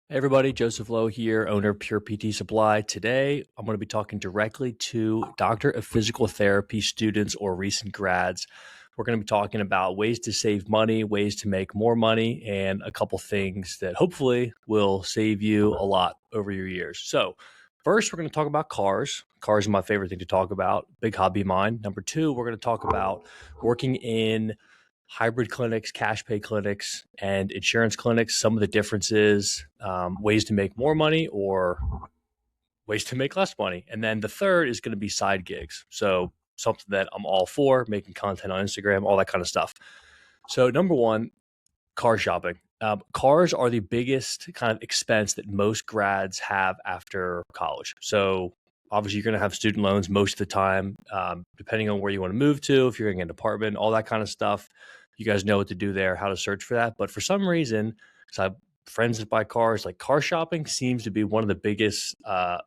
Hey everybody, Joseph Lowe here, owner of Pure PT Supply. Today, I'm going to be talking directly to Doctor of Physical Therapy students or recent grads. We're going to be talking about ways to save money, ways to make more money, and a couple things that hopefully will save you a lot over your years. So, first, we're going to talk about cars. Cars are my favorite thing to talk about, big hobby of mine. Number two, we're going to talk about working in hybrid clinics, cash pay clinics, and insurance clinics, some of the differences, ways to make more money or ways to make less money. And then the third is going to be side gigs. So, something that I'm all for, making content on Instagram, all that kind of stuff. So, number one, car shopping. Cars are the biggest kind of expense that most grads have after college. So, obviously, you're going to have student loans most of the time, depending on where you want to move to, if you're going to get an apartment, all that kind of stuff. You guys know what to do there, how to search for that. But for some reason, because I have friends that buy cars, like car shopping seems to be one of the biggest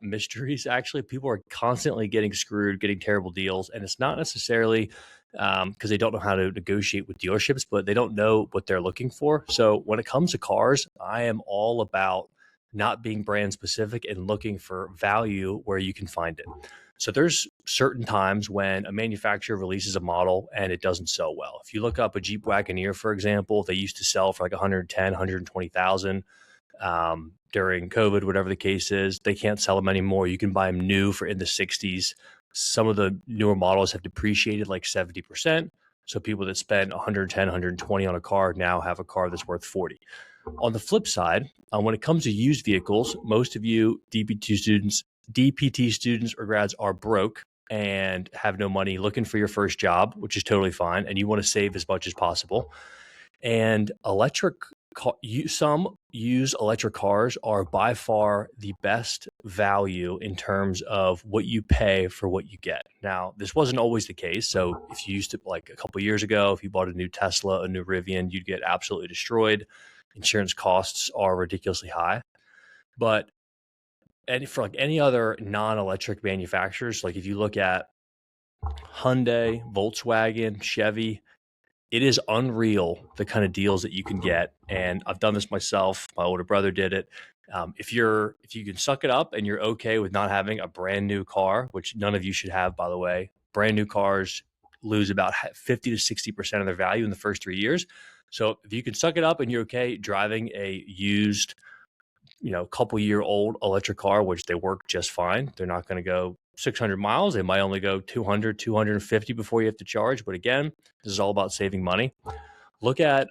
mysteries. Actually, people are constantly getting screwed, getting terrible deals. And it's not necessarily because they don't know how to negotiate with dealerships, but they don't know what they're looking for. So when it comes to cars, I am all about not being brand specific and looking for value where you can find it. So there's certain times when a manufacturer releases a model and it doesn't sell well. If you look up a Jeep Wagoneer, for example, they used to sell for like 110, 120,000 during COVID, whatever the case is. They can't sell them anymore. You can buy them new for in the 60s. Some of the newer models have depreciated like 70%. So people that spend 110, 120 on a car now have a car that's worth 40. On the flip side, when it comes to used vehicles, most of you DPT students or grads are broke and have no money looking for your first job, which is totally fine. And you want to save as much as possible. And some used electric cars are by far the best value in terms of what you pay for what you get. Now, this wasn't always the case. So if you used to, like a couple years ago, if you bought a new Tesla, a new Rivian, you'd get absolutely destroyed. Insurance costs are ridiculously high. But for like any other non-electric manufacturers, like if you look at Hyundai, Volkswagen, Chevy, it is unreal the kind of deals that you can get. And I've done this myself. My older brother did it. If you can suck it up and you're okay with not having a brand new car, which none of you should have, by the way, brand new cars lose about 50 to 60% of their value in the first 3 years. So if you can suck it up and you're okay driving a used, couple year old electric car, which they work just fine. They're not going to go 600 miles. They might only go 200, 250 before you have to charge. But again, this is all about saving money. Look at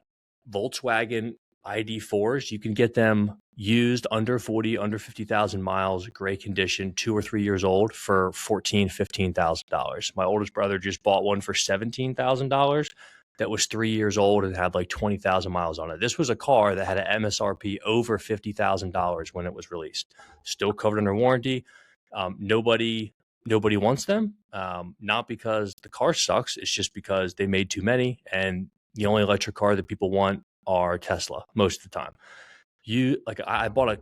Volkswagen ID4s. You can get them used under 40, under 50,000 miles, gray condition, 2 or 3 years old for $14,000, $15,000. My oldest brother just bought one for $17,000 that was 3 years old and had like 20,000 miles on it. This was a car that had an MSRP over $50,000 when it was released, still covered under warranty. Nobody wants them, not because the car sucks. It's just because they made too many, and the only electric car that people want are Tesla most of the time. I bought a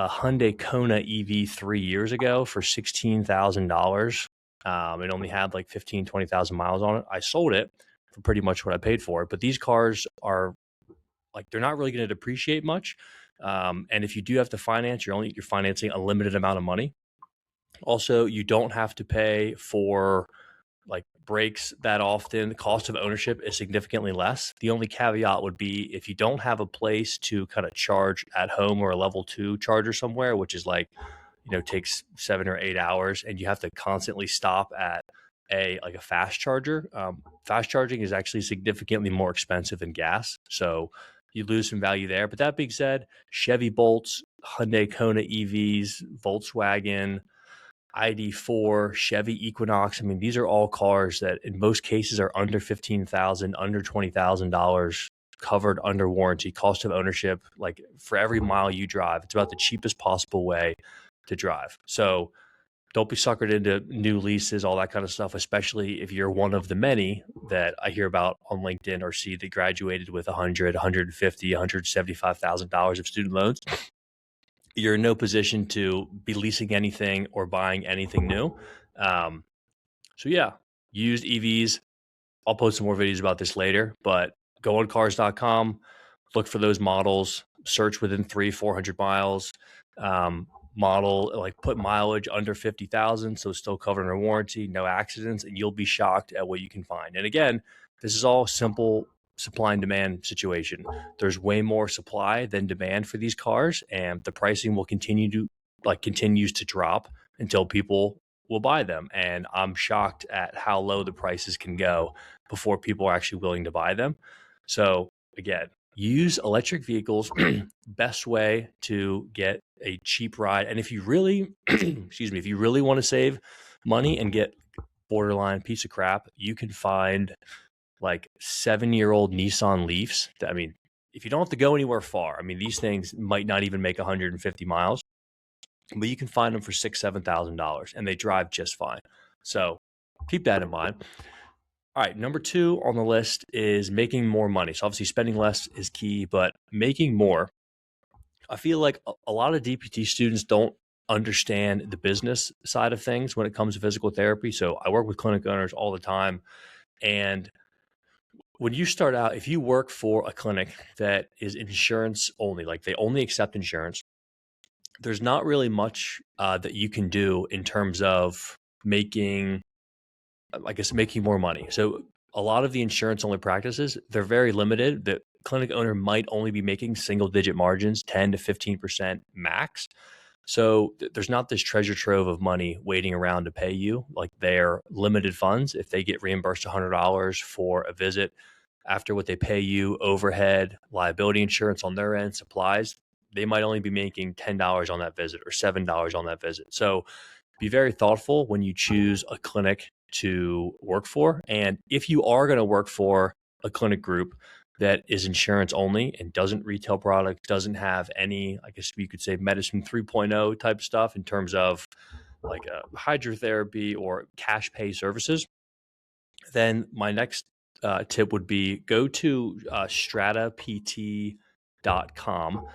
Hyundai Kona EV 3 years ago for $16,000. It only had like 15, 20,000 miles on it. I sold it for pretty much what I paid for it. But these cars are like, they're not really going to depreciate much. And if you do have to finance, you're financing a limited amount of money. Also, you don't have to pay for like brakes that often. The cost of ownership is significantly less. The only caveat would be if you don't have a place to kind of charge at home or a level 2 charger somewhere, which is like, takes 7 or 8 hours, and you have to constantly stop at a fast charger. Fast charging is actually significantly more expensive than gas, so you lose some value there. But that being said, Chevy Bolts, Hyundai Kona EVs, Volkswagen ID4, Chevy Equinox. I mean, these are all cars that in most cases are under 15,000, under $20,000, covered under warranty, cost of ownership. Like for every mile you drive, it's about the cheapest possible way to drive. So don't be suckered into new leases, all that kind of stuff, especially if you're one of the many that I hear about on LinkedIn or see that graduated with 100, 150, $175,000 of student loans. You're in no position to be leasing anything or buying anything new. Um, so yeah, used EVs. I'll post some more videos about this later, but go on cars.com, look for those models. search within 400 miles, model, like put mileage under 50,000. So still covered under warranty, no accidents, and you'll be shocked at what you can find. And again, this is all simple supply and demand situation. There's way more supply than demand for these cars, and the pricing will continues to drop until people will buy them. And I'm shocked at how low the prices can go before people are actually willing to buy them. So again, use electric vehicles. Best way to get a cheap ride. And if you really, excuse me, if you really want to save money and get borderline piece of crap, you can find like 7-year-old Nissan Leafs. I mean, if you don't have to go anywhere far, I mean, these things might not even make 150 miles, but you can find them for $7,000 and they drive just fine. So keep that in mind. All right, number 2 on the list is making more money. So obviously spending less is key, but making more. I feel like a lot of DPT students don't understand the business side of things when it comes to physical therapy. So I work with clinic owners all the time. And when you start out, if you work for a clinic that is insurance only, like they only accept insurance, there's not really much that you can do in terms of making more money. So a lot of the insurance only practices, they're very limited. The clinic owner might only be making single digit margins, 10 to 15% max. So there's not this treasure trove of money waiting around to pay you. Like they're limited funds. If they get reimbursed $100 for a visit, after what they pay you, overhead, liability insurance on their end, supplies, they might only be making $10 on that visit or $7 on that visit. So be very thoughtful when you choose a clinic to work for. And if you are going to work for a clinic group that is insurance only and doesn't retail products, doesn't have any, I guess you could say, medicine 3.0 type stuff in terms of like hydrotherapy or cash pay services, then my next tip would be go to stratapt.com.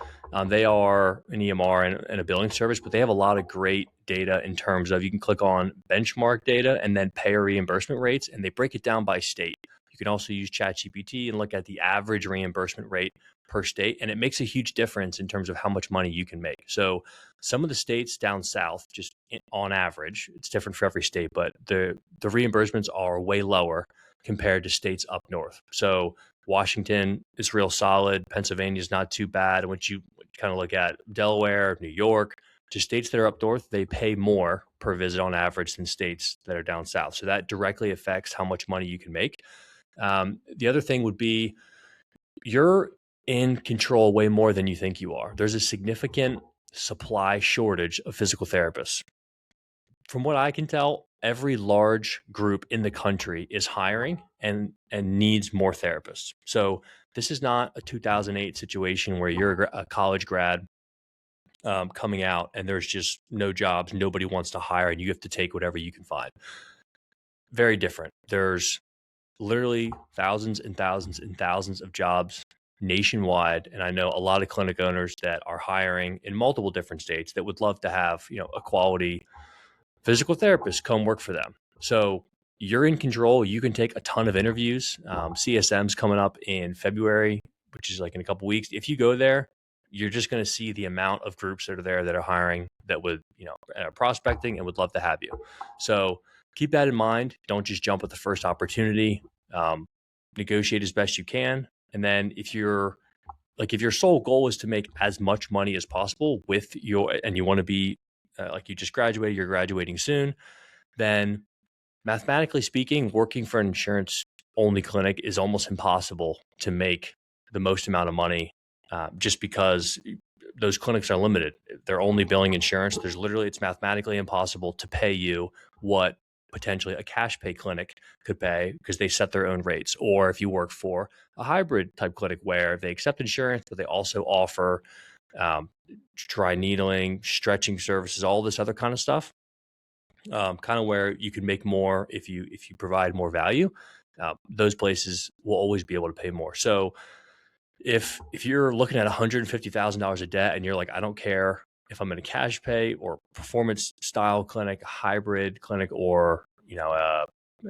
They are an EMR and a billing service, but they have a lot of great data in terms of you can click on benchmark data and then payer reimbursement rates, and they break it down by state. You can also use ChatGPT and look at the average reimbursement rate per state, and it makes a huge difference in terms of how much money you can make. So some of the states down south, just on average, it's different for every state, but the reimbursements are way lower compared to states up north. So Washington is real solid. Pennsylvania is not too bad. Once you kind of look at Delaware, New York, just states that are up north, they pay more per visit on average than states that are down south. So that directly affects how much money you can make. The other thing would be you're in control way more than you think you are. There's a significant supply shortage of physical therapists. From what I can tell, every large group in the country is hiring and needs more therapists. So this is not a 2008 situation where you're a college grad coming out and there's just no jobs, nobody wants to hire, and you have to take whatever you can find. Very different. There's literally thousands and thousands and thousands of jobs nationwide. And I know a lot of clinic owners that are hiring in multiple different states that would love to have, a quality physical therapist come work for them. So you're in control. You can take a ton of interviews. CSM's coming up in February, which is like in a couple weeks. If you go there, you're just going to see the amount of groups that are there that are hiring that would, are prospecting and would love to have you. So keep that in mind. Don't just jump at the first opportunity. Negotiate as best you can. And then if your sole goal is to make as much money as possible and you want to be like you just graduated, you're graduating soon, then mathematically speaking, working for an insurance only clinic is almost impossible to make the most amount of money just because those clinics are limited. They're only billing insurance. It's mathematically impossible to pay you what potentially a cash pay clinic could pay because they set their own rates. Or if you work for a hybrid type clinic where they accept insurance, but they also offer dry needling, stretching services, all this other kind of stuff, kind of where you can make more if you provide more value. Those places will always be able to pay more. So if you're looking at $150,000 of debt and you're like, I don't care if I'm in a cash pay or performance style clinic, hybrid clinic, or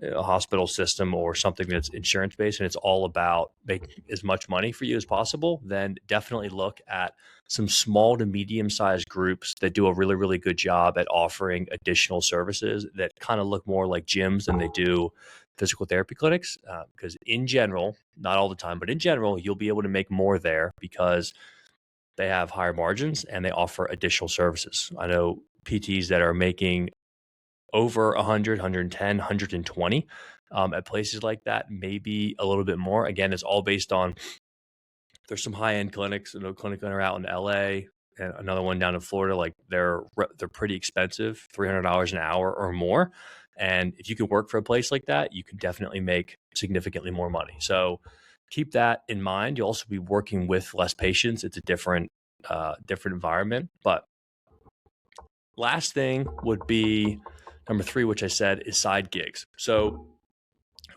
a hospital system or something that's insurance based and it's all about making as much money for you as possible, then definitely look at some small to medium sized groups that do a really, really good job at offering additional services that kind of look more like gyms than they do physical therapy clinics. Because in general, not all the time, but in general, you'll be able to make more there because they have higher margins and they offer additional services. I know PTs that are making over 100, 110, 120 at places like that, maybe a little bit more. Again, it's all based on there's some high end clinics. You know, clinic that are out in LA and another one down in Florida. Like they're pretty expensive, $300 an hour or more. And if you can work for a place like that, you can definitely make significantly more money. So keep that in mind. You'll also be working with less patients. It's a different environment. But last thing would be number three, which I said is side gigs. So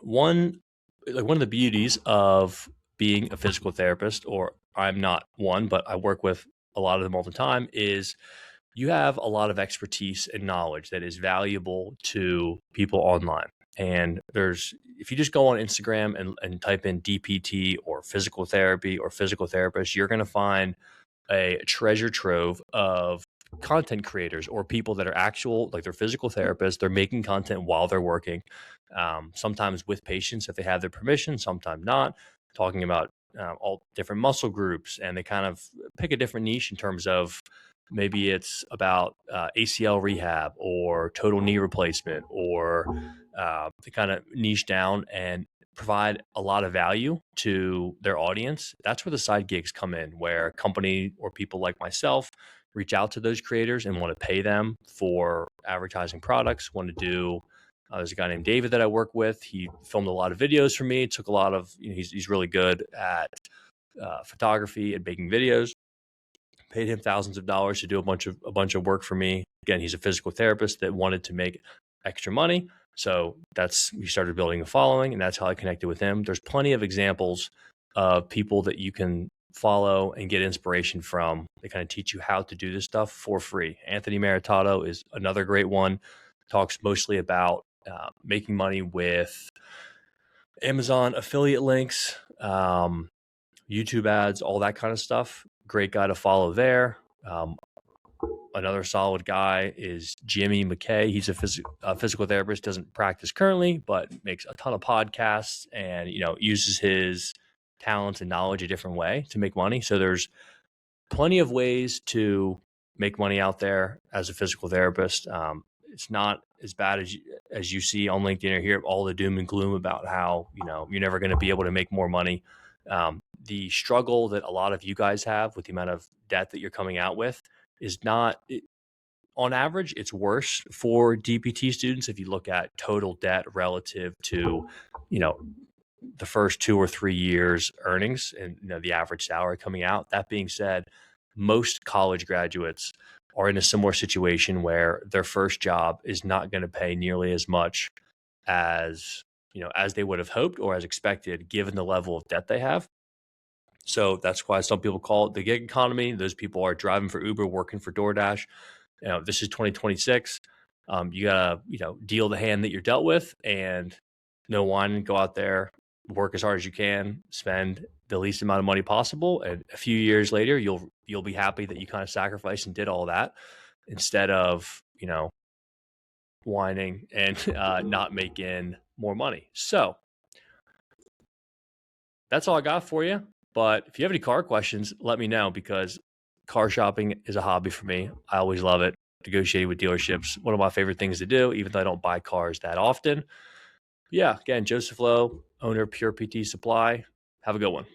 one one of the beauties of being a physical therapist, or I'm not one, but I work with a lot of them all the time, is you have a lot of expertise and knowledge that is valuable to people online. And if you just go on Instagram and type in DPT or physical therapy or physical therapist, you're going to find a treasure trove of content creators or people that are actual, like they're physical therapists. They're making content while they're working, sometimes with patients if they have their permission, sometimes not, talking about all different muscle groups. And they kind of pick a different niche in terms of maybe it's about ACL rehab or total knee replacement, or they kind of niche down and provide a lot of value to their audience. That's where the side gigs come in, where a company or people like myself reach out to those creators and want to pay them for advertising products, want to do there's a guy named David that I work with. He filmed a lot of videos for me, took a lot of, he's really good at photography and making videos. Paid him thousands of dollars to do a bunch of work for me. Again, he's a physical therapist that wanted to make extra money. So we started building a following, and that's how I connected with him. There's plenty of examples of people that you can follow and get inspiration from. They kind of teach you how to do this stuff for free. Anthony Maritato is another great one. Talks mostly about making money with Amazon affiliate links, YouTube ads, all that kind of stuff. Great guy to follow there. Another solid guy is Jimmy McKay. He's a physical therapist, doesn't practice currently, but makes a ton of podcasts and uses his talents and knowledge a different way to make money. So there's plenty of ways to make money out there as a physical therapist. It's not as bad as you see on LinkedIn or hear all the doom and gloom about how you're never going to be able to make more money. The struggle that a lot of you guys have with the amount of debt that you're coming out with is not, on average, it's worse for DPT students if you look at total debt relative to, the first 2 or 3 years earnings and the average salary coming out. That being said, most college graduates are in a similar situation where their first job is not going to pay nearly as much as as they would have hoped or as expected, given the level of debt they have. So that's why some people call it the gig economy. Those people are driving for Uber, working for DoorDash. This is 2026. You gotta, deal the hand that you're dealt with, and no whining. Go out there, work as hard as you can, spend the least amount of money possible, and a few years later, you'll be happy that you kind of sacrificed and did all that instead of whining and not making more money. So that's all I got for you. But if you have any car questions, let me know, because car shopping is a hobby for me. I always love it. Negotiating with dealerships, one of my favorite things to do, even though I don't buy cars that often. Yeah, again, Joseph Lowe, owner of Pure PT Supply. Have a good one.